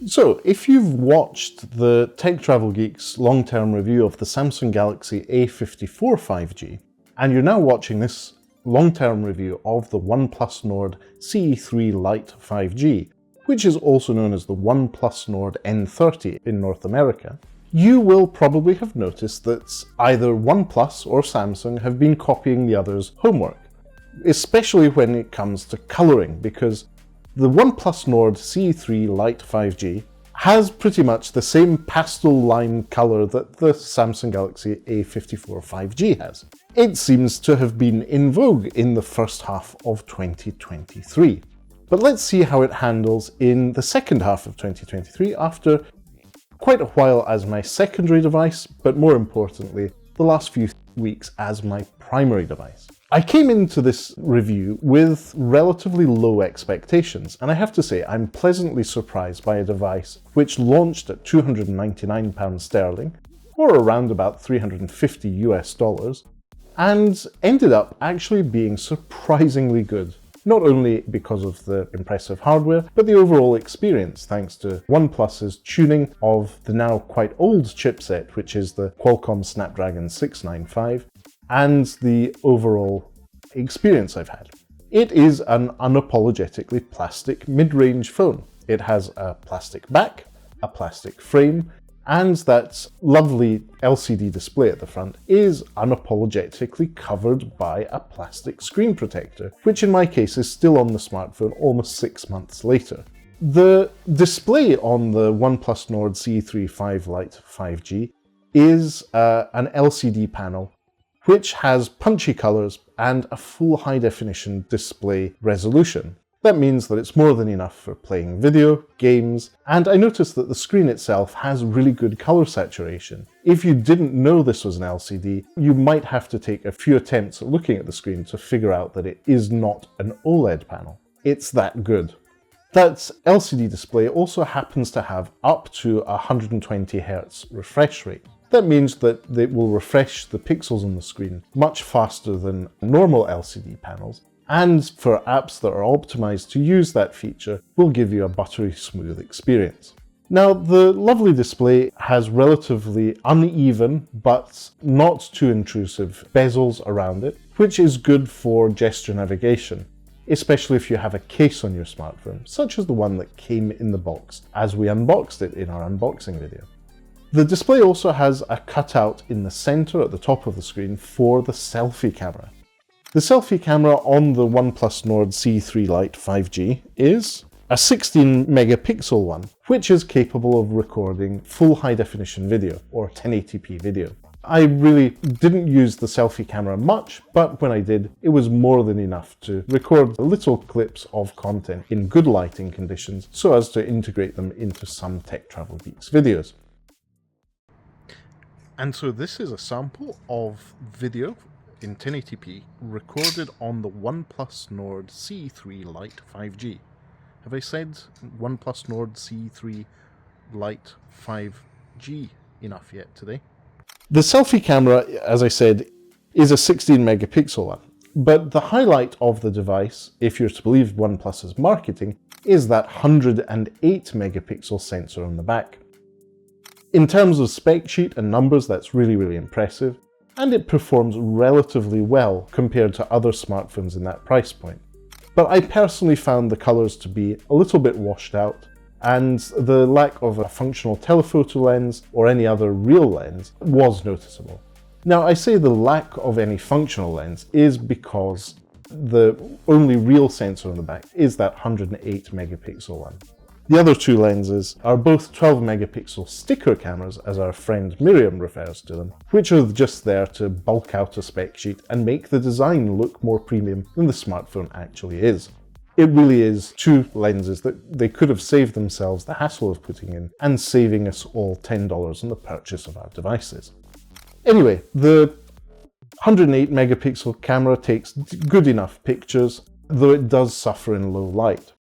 So, if you've watched the Tech Travel Geek's long-term review of the Samsung Galaxy A54 5G, and you're now watching this long-term review of the OnePlus Nord CE3 Lite 5G, which is also known as the OnePlus Nord N30 in North America, you will probably have noticed that either OnePlus or Samsung have been copying the other's homework, especially when it comes to colouring, because the OnePlus Nord CE3 Lite 5G has pretty much the same pastel line colour that the Samsung Galaxy A54 5G has. It seems to have been in vogue in the first half of 2023. But let's see how it handles in the second half of 2023 after quite a while as my secondary device, but more importantly, the last few weeks as my primary device. I came into this review with relatively low expectations, and I have to say I'm pleasantly surprised by a device which launched at £299 sterling, or around about $350 US, and ended up actually being surprisingly good. Not only because of the impressive hardware, but the overall experience thanks to OnePlus's tuning of the now quite old chipset, which is the Qualcomm Snapdragon 695, and the overall experience I've had. It is an unapologetically plastic mid-range phone. It has a plastic back, a plastic frame, and that lovely LCD display at the front is unapologetically covered by a plastic screen protector, which in my case is still on the smartphone almost 6 months later. The display on the OnePlus Nord CE3 5 Lite 5G is an LCD panel which has punchy colours and a full high-definition display resolution. That means that it's more than enough for playing video, games, and I noticed that the screen itself has really good colour saturation. If you didn't know this was an LCD, you might have to take a few attempts at looking at the screen to figure out that it is not an OLED panel. It's that good. That LCD display also happens to have up to 120Hz refresh rate. That means that it will refresh the pixels on the screen much faster than normal LCD panels, and for apps that are optimized to use that feature will give you a buttery smooth experience. Now, the lovely display has relatively uneven but not too intrusive bezels around it, which is good for gesture navigation, especially if you have a case on your smartphone, such as the one that came in the box as we unboxed it in our unboxing video. The display also has a cutout in the center at the top of the screen for the selfie camera. The selfie camera on the OnePlus Nord CE3 Lite 5G is a 16 megapixel one, which is capable of recording full high-definition video, or 1080p video. I really didn't use the selfie camera much, but when I did, it was more than enough to record little clips of content in good lighting conditions so as to integrate them into some Tech Travel Geeks videos. And so this is a sample of video in 1080p recorded on the OnePlus Nord CE3 Lite 5G. Have I said OnePlus Nord CE3 Lite 5G enough yet today? The selfie camera, as I said, is a 16 megapixel one, but the highlight of the device, if you're to believe OnePlus's marketing, is that 108 megapixel sensor on the back. In terms of spec sheet and numbers, that's really impressive, and it performs relatively well compared to other smartphones in that price point. But I personally found the colours to be a little bit washed out, and the lack of a functional telephoto lens or any other real lens was noticeable. Now, I say the lack of any functional lens is because the only real sensor on the back is that 108 megapixel one. The other two lenses are both 12 megapixel sticker cameras, as our friend Miriam refers to them, which are just there to bulk out a spec sheet and make the design look more premium than the smartphone actually is. It really is two lenses that they could have saved themselves the hassle of putting in and saving us all $10 on the purchase of our devices. Anyway, the 108 megapixel camera takes good enough pictures, though it does suffer in low light.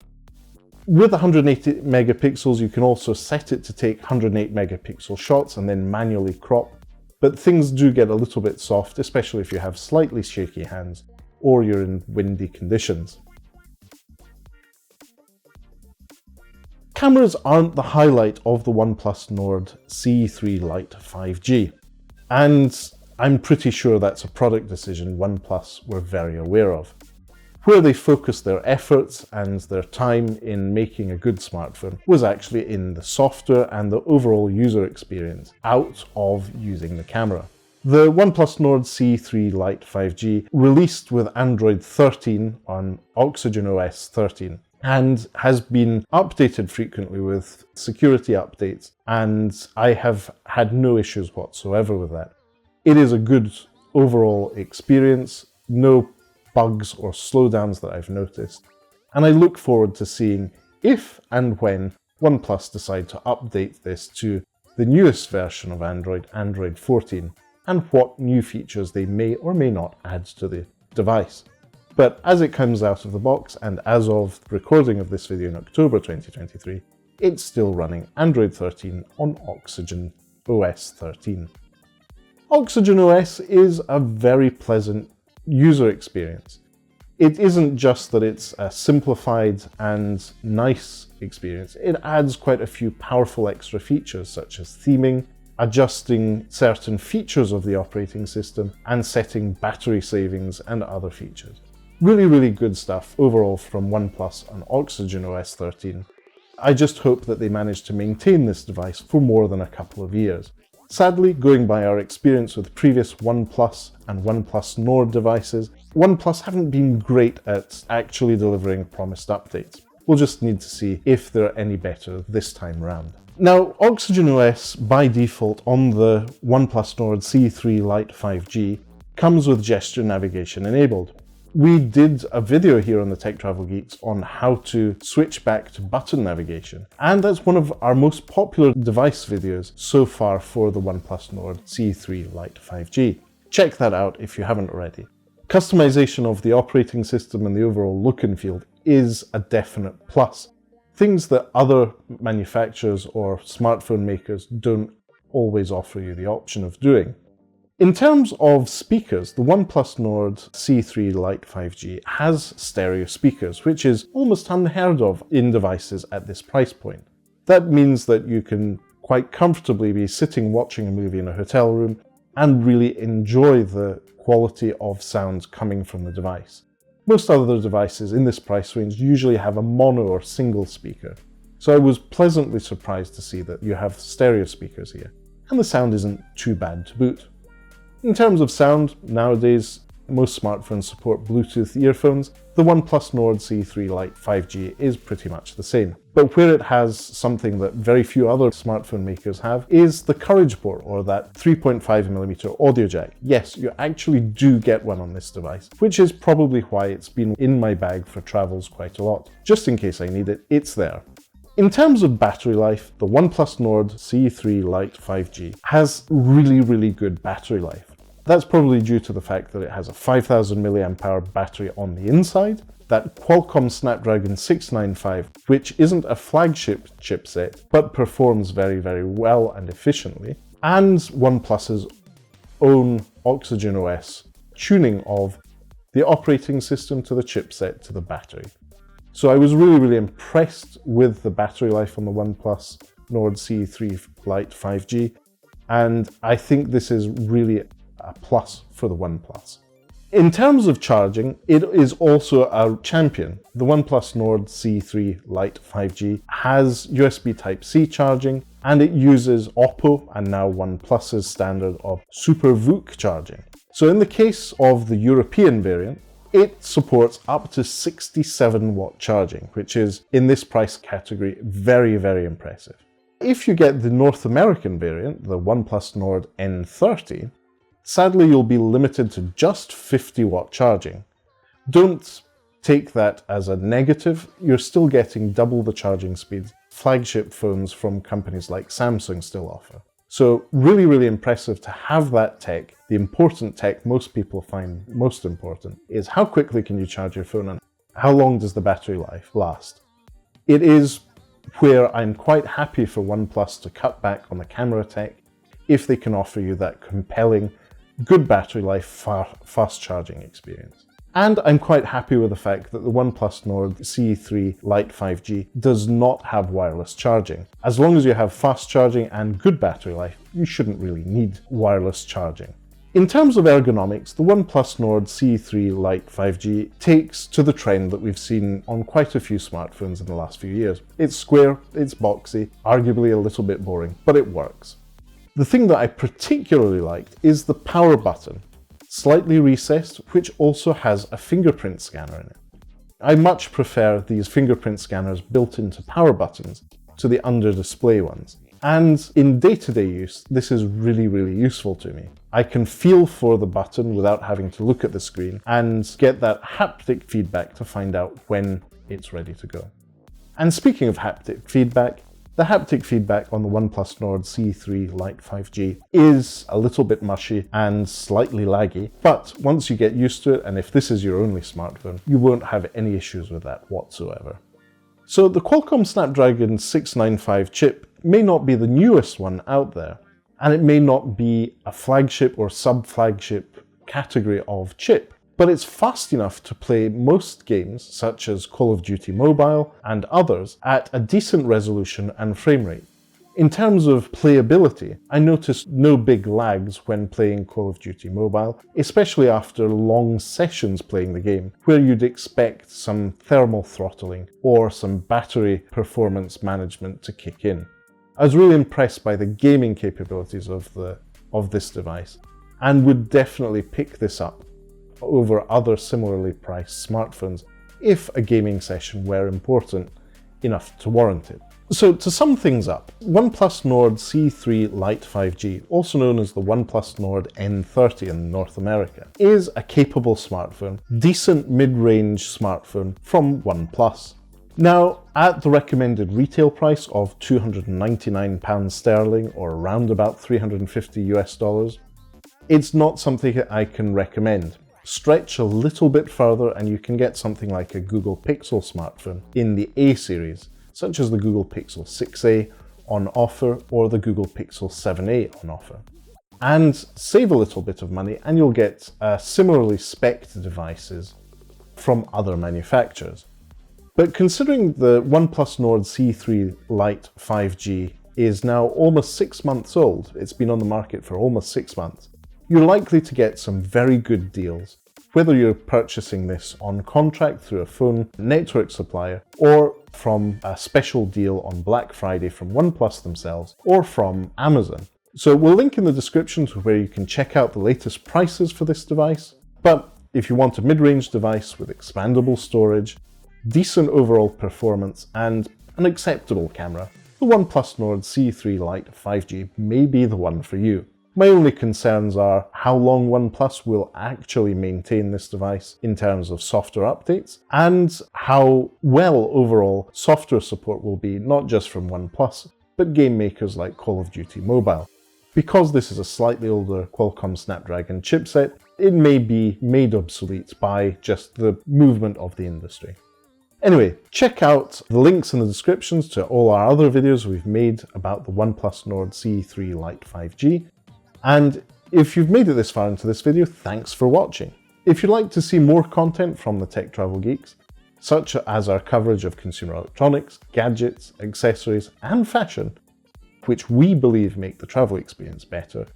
With 180 megapixels, you can also set it to take 108 megapixel shots and then manually crop, but things do get a little bit soft, especially if you have slightly shaky hands or you're in windy conditions. cameras aren't the highlight of the OnePlus Nord CE3 Lite 5G, and I'm pretty sure that's a product decision OnePlus were very aware of. Where they focused their efforts and their time in making a good smartphone was actually in the software and the overall user experience out of using the camera. The OnePlus Nord CE3 Lite 5G released with Android 13 on Oxygen OS 13 and has been updated frequently with security updates, and I have had no issues whatsoever with that. It is a good overall experience, no bugs or slowdowns that I've noticed, and I look forward to seeing if and when OnePlus decide to update this to the newest version of Android, Android 14, and what new features they may or may not add to the device. But as it comes out of the box, and as of recording of this video in October 2023, it's still running Android 13 on Oxygen OS 13. Oxygen OS is a very pleasant user experience. It isn't just that it's a simplified and nice experience, it adds quite a few powerful extra features such as theming, adjusting certain features of the operating system, and setting battery savings and other features. Really good stuff overall from OnePlus on Oxygen OS 13. I just hope that they manage to maintain this device for more than a couple of years. Sadly, going by our experience with previous OnePlus and OnePlus Nord devices, OnePlus haven't been great at actually delivering promised updates. We'll just need to see if they're any better this time around. Now, Oxygen OS by default on the OnePlus Nord CE3 Lite 5G comes with gesture navigation enabled. We did a video here on the Tech Travel Geeks on how to switch back to button navigation, and that's one of our most popular device videos so far for the OnePlus Nord CE3 Lite 5G. Check that out if you haven't already. Customization of the operating system and the overall look and feel is a definite plus. Things that other manufacturers or smartphone makers don't always offer you the option of doing. In terms of speakers, the OnePlus Nord CE3 Lite 5G has stereo speakers, which is almost unheard of in devices at this price point. That means that you can quite comfortably be sitting watching a movie in a hotel room and really enjoy the quality of sound coming from the device. Most other devices in this price range usually have a mono or single speaker, so I was pleasantly surprised to see that you have stereo speakers here, and the sound isn't too bad to boot. In terms of sound, nowadays most smartphones support Bluetooth earphones. The OnePlus Nord CE3 Lite 5G is pretty much the same. But where it has something that very few other smartphone makers have is the Courage port, or that 3.5mm audio jack. Yes, you actually do get one on this device, which is probably why it's been in my bag for travels quite a lot. Just in case I need it, it's there. In terms of battery life, the OnePlus Nord CE3 Lite 5G has really good battery life. That's probably due to the fact that it has a 5000 mAh battery on the inside, that Qualcomm Snapdragon 695, which isn't a flagship chipset, but performs very well and efficiently, and OnePlus's own Oxygen OS tuning of the operating system to the chipset to the battery. So I was really impressed with the battery life on the OnePlus Nord CE3 Lite 5G, and I think this is really a plus for the OnePlus. In terms of charging, it is also a champion. The OnePlus Nord CE3 Lite 5G has USB Type-C charging, and it uses Oppo and now OnePlus's standard of Super VOOC charging. So in the case of the European variant, it supports up to 67 watt charging, which is in this price category very impressive. If you get the North American variant, the OnePlus Nord N30, sadly you'll be limited to just 50 watt charging. Don't take that as a negative, you're still getting double the charging speeds flagship phones from companies like Samsung still offer. So really impressive to have that tech. The important tech most people find most important is how quickly can you charge your phone and how long does the battery life last. It is where I'm quite happy for OnePlus to cut back on the camera tech if they can offer you that compelling, good battery life, fast charging experience. And I'm quite happy with the fact that the OnePlus Nord CE3 Lite 5G does not have wireless charging. As long as you have fast charging and good battery life, you shouldn't really need wireless charging. In terms of ergonomics, the OnePlus Nord CE3 Lite 5G takes to the trend that we've seen on quite a few smartphones in the last few years. It's square, it's boxy, arguably a little bit boring, but it works. The thing that I particularly liked is the power button, slightly recessed, which also has a fingerprint scanner in it. I much prefer these fingerprint scanners built into power buttons to the under-display ones. And in day-to-day use, this is really, really useful to me. I can feel for the button without having to look at the screen and get that haptic feedback to find out when it's ready to go. And speaking of haptic feedback, the haptic feedback on the OnePlus Nord CE3 Lite 5G is a little bit mushy and slightly laggy, but once you get used to it, and if this is your only smartphone, you won't have any issues with that whatsoever. So the Qualcomm Snapdragon 695 chip may not be the newest one out there, and it may not be a flagship or sub-flagship category of chip, but it's fast enough to play most games, such as Call of Duty Mobile and others, at a decent resolution and frame rate. In terms of playability, I noticed no big lags when playing Call of Duty Mobile, especially after long sessions playing the game, where you'd expect some thermal throttling or some battery performance management to kick in. I was really impressed by the gaming capabilities of this device, and would definitely pick this up over other similarly priced smartphones if a gaming session were important enough to warrant it. So to sum things up, OnePlus Nord CE3 Lite 5G, also known as the OnePlus Nord N30 in North America, is a capable smartphone, decent mid-range smartphone from OnePlus. Now, at the recommended retail price of £299 sterling or around about $350 US, it's not something I can recommend. Stretch a little bit further and you can get something like a Google Pixel smartphone in the A series, such as the Google Pixel 6a on offer or the Google Pixel 7a on offer. And save a little bit of money and you'll get similarly spec'd devices from other manufacturers. But considering the OnePlus Nord CE3 Lite 5G is now almost 6 months old, it's been on the market for almost 6 months, you're likely to get some very good deals, whether you're purchasing this on contract through a phone network supplier, or from a special deal on Black Friday from OnePlus themselves, or from Amazon. So we'll link in the description to where you can check out the latest prices for this device. But if you want a mid-range device with expandable storage, decent overall performance, and an acceptable camera, the OnePlus Nord CE3 Lite 5G may be the one for you. My only concerns are how long OnePlus will actually maintain this device in terms of software updates, and how well overall software support will be, not just from OnePlus, but game makers like Call of Duty Mobile. Because this is a slightly older Qualcomm Snapdragon chipset, it may be made obsolete by just the movement of the industry. Anyway, check out the links in the descriptions to all our other videos we've made about the OnePlus Nord CE3 Lite 5G. And if you've made it this far into this video, thanks for watching. If you'd like to see more content from the Tech Travel Geeks, such as our coverage of consumer electronics, gadgets, accessories, and fashion, which we believe make the travel experience better,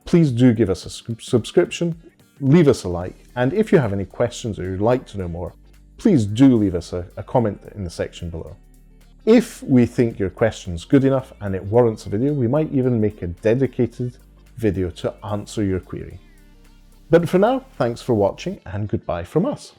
please do give us a subscription, leave us a like, and if you have any questions or you'd like to know more, please do leave us a comment in the section below. If we think your question's good enough and it warrants a video, we might even make a dedicated video to answer your query. But for now, thanks for watching and goodbye from us.